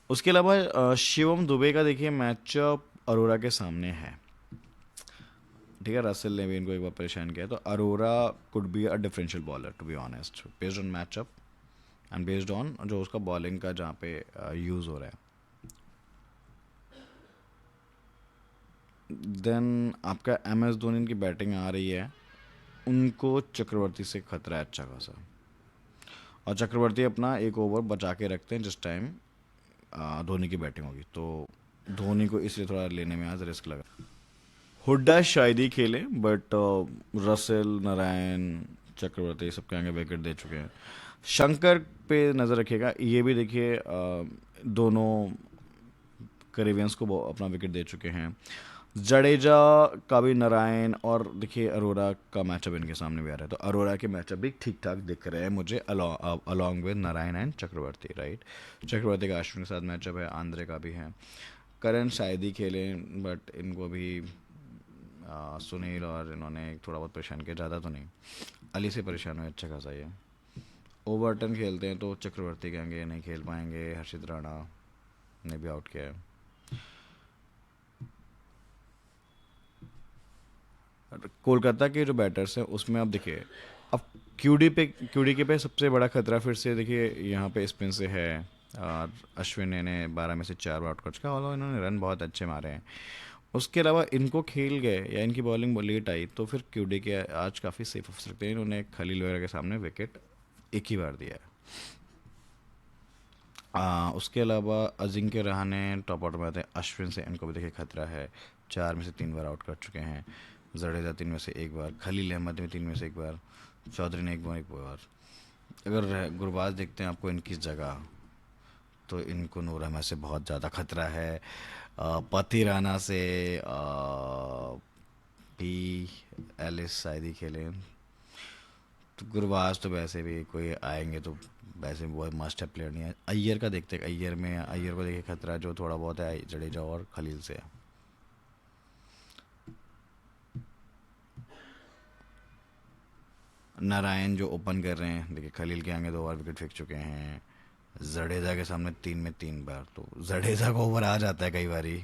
Speaker 1: उसके अलावा शिवम दुबे का देखिए मैचअप अरोरा के सामने है। ठीक है, रसेल ने भी इनको एक बार परेशान किया, तो Arora could be a differential bowler to be honest, based on matchup and based on जो उसका बॉलिंग का जहाँ पे यूज़ हो रहा है। देन आपका एम एस धोनी की बैटिंग आ रही है, उनको चक्रवर्ती से खतरा है अच्छा खासा। और चक्रवर्ती अपना एक ओवर बचा के रखते हैं जिस टाइम धोनी की बैटिंग होगी, तो धोनी को इसलिए थोड़ा लेने में आज रिस्क लगा। हुड्डा शायद ही खेले, बट रसेल, नारायण, चक्रवर्ती सबके आगे विकेट दे चुके हैं। शंकर पे नज़र रखिएगा, ये भी देखिए दोनों करेवियंस को अपना विकेट दे चुके हैं। जडेजा का भी नारायण और देखिए अरोरा का मैचअप इनके सामने भी आ रहा है, तो अरोरा के मैचअप भी ठीक ठाक दिख रहे हैं मुझे along with Narayan and Chakravarthy, right. Chakravarthy का अश्विन के साथ मैचअप है, आंद्रे का भी है। करण शायद ही खेले, बट इनको भी सुनील और इन्होंने थोड़ा बहुत परेशान किया, ज़्यादा तो नहीं। अली से परेशान हुए अच्छा खासा ये। ओवरटन खेलते हैं तो चक्रवर्ती कहेंगे नहीं खेल पाएंगे, हर्षित राणा ने भी आउट किया है। कोलकाता के जो बैटर्स हैं उसमें आप देखिए, अब क्यूडी के पे सबसे बड़ा खतरा फिर से देखिए यहाँ पे स्पिन से है। और अश्विन ने 12 में से 4 आउट कर चुका, और इन्होंने रन बहुत अच्छे मारे हैं। उसके अलावा इनको खेल गए या इनकी बॉलिंग लेट आई तो फिर क्यूडी के आज काफ़ी सेफ हो सकते हैं। इन्होंने खलील वगैरह के सामने विकेट एक ही बार दिया है। उसके अलावा अजिंक्य रहाणे टॉप आउट में आते हैं, अश्विन से इनको भी देखिए खतरा है, 4 में से 3 बार आउट कर चुके हैं। जडेजा 3 में से 1 बार, खलील अहमद में 3 में से 1 बार, चौधरी ने 1 बार। अगर गुरबाज देखते हैं आपको इनकी जगह, तो इनको नूर अहमद से बहुत ज़्यादा खतरा है। पति राणा से भी एलिस शायद ही खेले, तो गुरबाज तो वैसे भी कोई आएंगे तो वैसे वो मस्ट है प्लेयर नहीं है। अय्यर का देखते हैं, अय्यर को देखिए खतरा जो थोड़ा बहुत है जडेजा और खलील से है। नारायण जो ओपन कर रहे हैं, देखिए खलील के आगे 2 बार विकेट फेंक चुके हैं, जडेजा के सामने 3 में 3 बार, तो जडेजा को ओवर आ जाता है कई बारी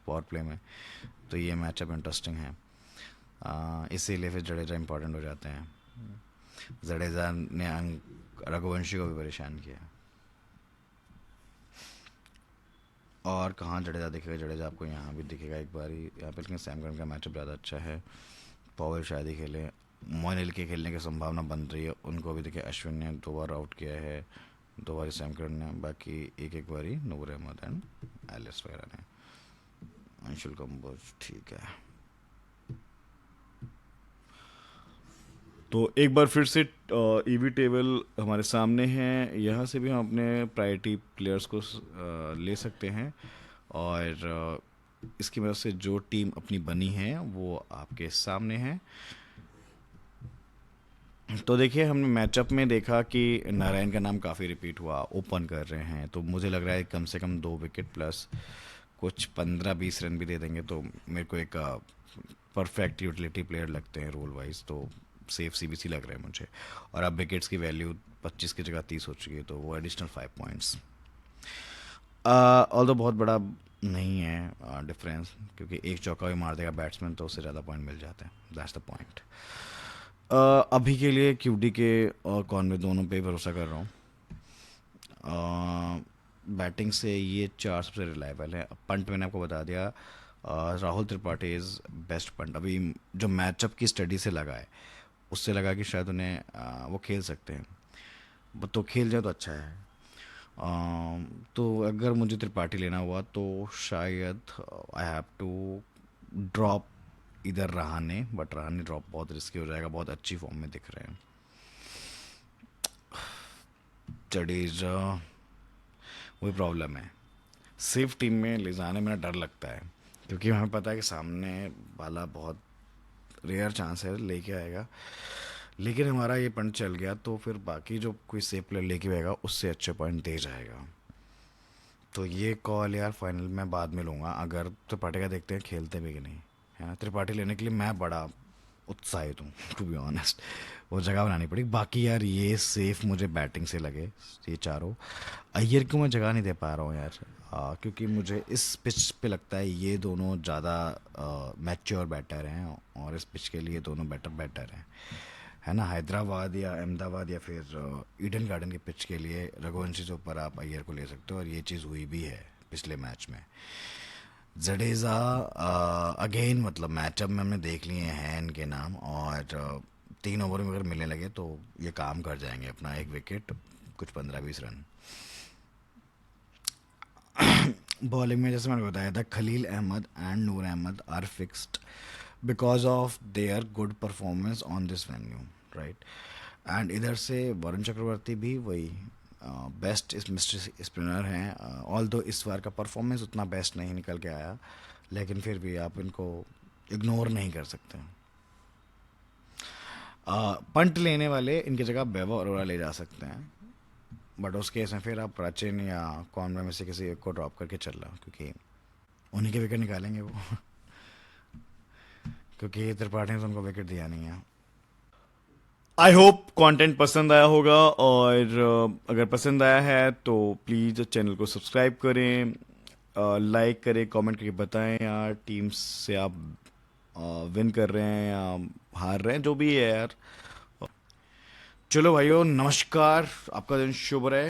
Speaker 1: पावर प्ले में, तो ये मैचअप इंटरेस्टिंग है। इसीलिए फिर जडेजा इंपॉर्टेंट हो जाते हैं। जडेजा ने रघुवंशी को भी परेशान किया। और कहाँ जडेजा दिखेगा, जडेजा आपको यहाँ भी दिखेगा एक बार ही यहाँ पे, लेकिन सैम करन का मैचअप ज़्यादा अच्छा है। पॉवेल शायद ही खेले, मोइन अली के खेलने की संभावना बन रही है, उनको भी देखिए अश्विन ने 2 बार आउट किया है, 2 बार सैम करन ने, बाकी एक बारी नूर अहमद एंड एलिस वगैरह ने। अंशुल कंबोज ठीक है। तो एक बार फिर से ईवी टेबल हमारे सामने है। यहाँ से भी हम अपने प्रायोरिटी प्लेयर्स को ले सकते हैं, और इसकी वजह से जो टीम अपनी बनी है वो आपके सामने है। तो देखिए, हमने मैचअप में देखा कि नारायण का नाम काफ़ी रिपीट हुआ, ओपन कर रहे हैं, तो मुझे लग रहा है कम से कम 2 विकेट प्लस कुछ 15-20 रन भी दे देंगे तो मेरे को एक परफेक्ट यूटिलिटी प्लेयर लगते हैं रोल वाइज। तो सेफ सीबीसी लग रहा है मुझे। और अब विकेट्स की वैल्यू 25 की जगह 30 हो चुकी है, तो वो एडिशनल 5 पॉइंट्स ऑल्दो बहुत बड़ा नहीं है डिफरेंस, क्योंकि एक चौका भी मार देगा बैट्समैन तो उससे ज़्यादा पॉइंट मिल जाते हैं। That's the point. अभी के लिए क्यूडी के और कॉनवे दोनों पे भरोसा कर रहा हूँ। बैटिंग से ये 4 सबसे रिलायबल है। पंट मैंने आपको बता दिया, Rahul Tripathi is best punt. अभी जो मैचअप की स्टडी से लगा है, उससे लगा कि शायद उन्हें वो खेल सकते हैं, तो खेल जाए तो अच्छा है। तो अगर मुझे त्रिपाठी लेना हुआ तो शायद आई हैव टू ड्रॉप इधर रहाने, बट रहाने ड्रॉप बहुत रिस्की हो जाएगा, बहुत अच्छी फॉर्म में दिख रहे हैं। जडेजा, वही प्रॉब्लम है, सेफ टीम में ले जाने में डर लगता है, क्योंकि हमें पता है कि सामने वाला बहुत रेयर चांस है लेके आएगा। लेकिन हमारा ये पॉइंट चल गया तो फिर बाकी जो कोई सेफ प्लेयर लेके आएगा उससे अच्छे पॉइंट दे जाएगा। तो ये कॉल यार फाइनल में बाद में लूँगा। अगर त्रिपाठी का देखते हैं खेलते भी कि नहीं, है ना। त्रिपाठी लेने के लिए मैं बड़ा उत्साहित हूँ, टू बी ऑनेस्ट। वो जगह बनानी पड़ेगी। बाकी यार ये सेफ मुझे बैटिंग से लगे ये चारों। अय्यर को मैं जगह नहीं दे पा रहा हूँ यार, क्योंकि मुझे इस पिच पे लगता है ये दोनों ज़्यादा मैच्योर बैटर हैं, और इस पिच के लिए दोनों बेटर हैं, है ना। हैदराबाद या अहमदाबाद या फिर ईडन गार्डन के पिच के लिए रघुवंशी से ऊपर आप अय्यर को ले सकते हो, और ये चीज़ हुई भी है पिछले मैच में। जडेजा अगेन, मतलब मैचअप में हमने देख लिए हैं इनके नाम, और 3 ओवर में अगर मिलने लगे तो ये काम कर जाएंगे अपना। 1 विकेट कुछ 15-20 रन। बॉलिंग में जैसे मैंने बताया था, Khaleel Ahmed and Noor Ahmed are fixed because of their good performance on this venue, right. And इधर से वरुण चक्रवर्ती भी वही बेस्ट स्पिनर हैं। ऑल दो इस बार का परफॉर्मेंस उतना बेस्ट नहीं निकल के आया, लेकिन फिर भी आप इनको इग्नोर नहीं कर सकते। पंट लेने वाले इनकी जगह वैभव अरोड़ा ले जा सकते हैं, बट उस केस में फिर आप प्राचीन या कॉनवे में से किसी एक को ड्रॉप करके चल रहा, क्योंकि उन्हीं के विकेट निकालेंगे वो क्योंकि त्रिपाठी ने तो उनको विकेट दिया नहीं है। आई होप कंटेंट पसंद आया होगा, और अगर पसंद आया है तो प्लीज़ चैनल को सब्सक्राइब करें, लाइक करें, कमेंट करके बताएं यार टीम से आप विन कर रहे हैं या हार रहे हैं, जो भी है यार। चलो भाइयों, नमस्कार, आपका दिन शुभ रहे।